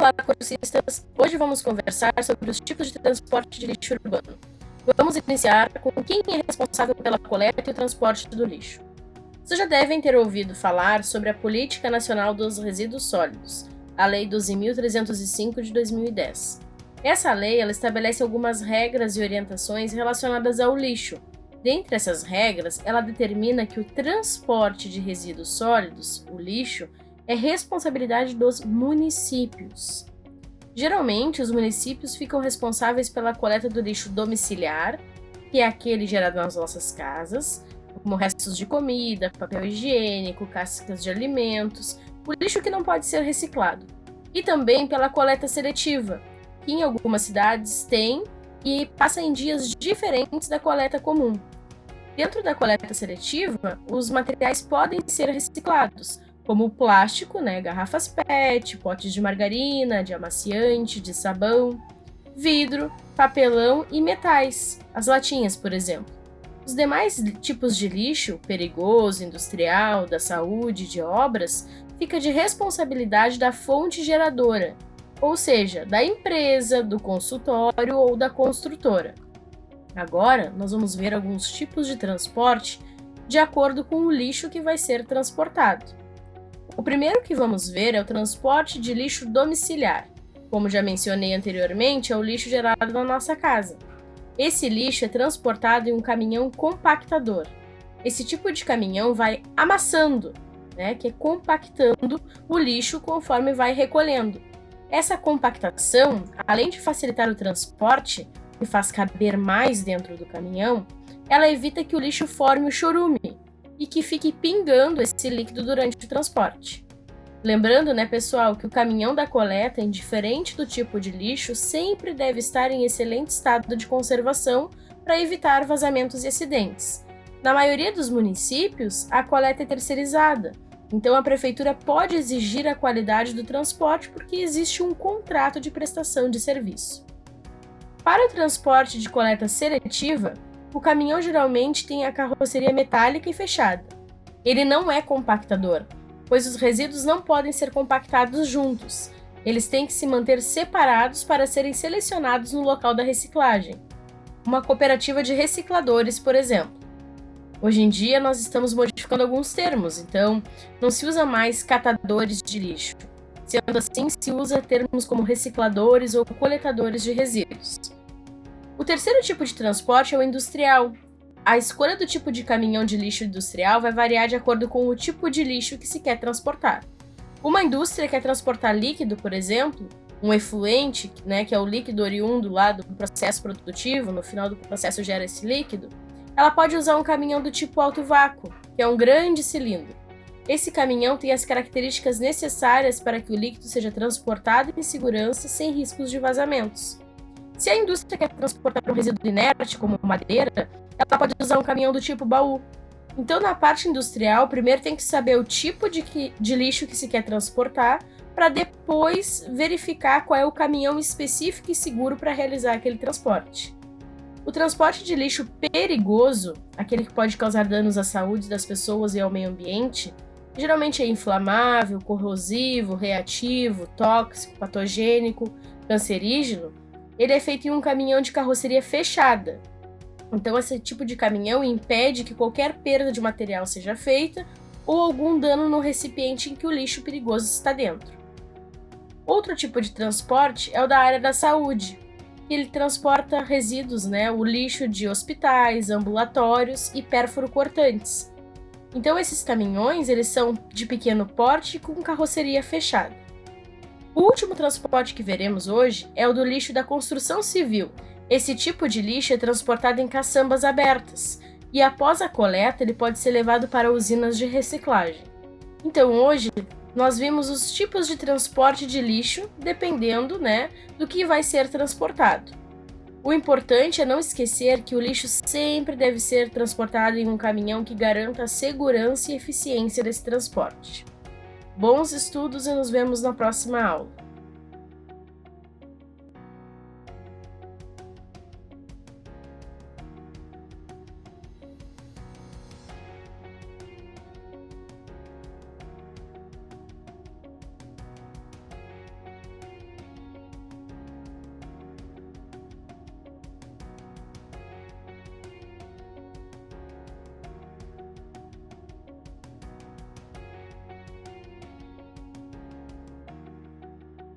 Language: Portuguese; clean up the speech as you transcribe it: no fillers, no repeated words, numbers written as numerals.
Olá, cursistas! Hoje vamos conversar sobre os tipos de transporte de lixo urbano. Vamos iniciar com quem é responsável pela coleta e o transporte do lixo. Vocês já devem ter ouvido falar sobre a Política Nacional dos Resíduos Sólidos, a Lei 12.305 de 2010. Essa lei ela estabelece algumas regras e orientações relacionadas ao lixo. Dentre essas regras, ela determina que o transporte de resíduos sólidos, o lixo, é responsabilidade dos municípios. Geralmente, os municípios ficam responsáveis pela coleta do lixo domiciliar, que é aquele gerado nas nossas casas, como restos de comida, papel higiênico, cascas de alimentos, o lixo que não pode ser reciclado. E também pela coleta seletiva, que em algumas cidades tem e passa em dias diferentes da coleta comum. Dentro da coleta seletiva, os materiais podem ser reciclados, como o plástico, garrafas PET, potes de margarina, de amaciante, de sabão, vidro, papelão e metais, as latinhas, por exemplo. Os demais tipos de lixo, perigoso, industrial, da saúde, de obras, fica de responsabilidade da fonte geradora, ou seja, da empresa, do consultório ou da construtora. Agora, nós vamos ver alguns tipos de transporte de acordo com o lixo que vai ser transportado. O primeiro que vamos ver é o transporte de lixo domiciliar. Como já mencionei anteriormente, é o lixo gerado na nossa casa. Esse lixo é transportado em um caminhão compactador. Esse tipo de caminhão vai amassando, que é compactando o lixo conforme vai recolhendo. Essa compactação, além de facilitar o transporte, que faz caber mais dentro do caminhão, ela evita que o lixo forme o chorume e que fique pingando esse líquido durante o transporte. Lembrando, pessoal, que o caminhão da coleta, indiferente do tipo de lixo, sempre deve estar em excelente estado de conservação para evitar vazamentos e acidentes. Na maioria dos municípios, a coleta é terceirizada, então a prefeitura pode exigir a qualidade do transporte porque existe um contrato de prestação de serviço. Para o transporte de coleta seletiva, o caminhão geralmente tem a carroceria metálica e fechada. Ele não é compactador, pois os resíduos não podem ser compactados juntos. Eles têm que se manter separados para serem selecionados no local da reciclagem. Uma cooperativa de recicladores, por exemplo. Hoje em dia, nós estamos modificando alguns termos, então não se usa mais catadores de lixo. Sendo assim, se usa termos como recicladores ou coletadores de resíduos. O terceiro tipo de transporte é o industrial. A escolha do tipo de caminhão de lixo industrial vai variar de acordo com o tipo de lixo que se quer transportar. Uma indústria quer transportar líquido, por exemplo, um efluente, que é o líquido oriundo lá do processo produtivo, no final do processo gera esse líquido, ela pode usar um caminhão do tipo alto vácuo, que é um grande cilindro. Esse caminhão tem as características necessárias para que o líquido seja transportado em segurança sem riscos de vazamentos. Se a indústria quer transportar um resíduo inerte, como madeira, ela pode usar um caminhão do tipo baú. Então, na parte industrial, primeiro tem que saber o tipo de lixo que se quer transportar, para depois verificar qual é o caminhão específico e seguro para realizar aquele transporte. O transporte de lixo perigoso, aquele que pode causar danos à saúde das pessoas e ao meio ambiente, geralmente é inflamável, corrosivo, reativo, tóxico, patogênico, cancerígeno. Ele é feito em um caminhão de carroceria fechada. Então, esse tipo de caminhão impede que qualquer perda de material seja feita ou algum dano no recipiente em que o lixo perigoso está dentro. Outro tipo de transporte é o da área da saúde. Ele transporta resíduos, o lixo de hospitais, ambulatórios e pérfuro-cortantes. Então, esses caminhões eles são de pequeno porte com carroceria fechada. O último transporte que veremos hoje é o do lixo da construção civil. Esse tipo de lixo é transportado em caçambas abertas e após a coleta ele pode ser levado para usinas de reciclagem. Então hoje nós vimos os tipos de transporte de lixo dependendo do que vai ser transportado. O importante é não esquecer que o lixo sempre deve ser transportado em um caminhão que garanta a segurança e eficiência desse transporte. Bons estudos e nos vemos na próxima aula.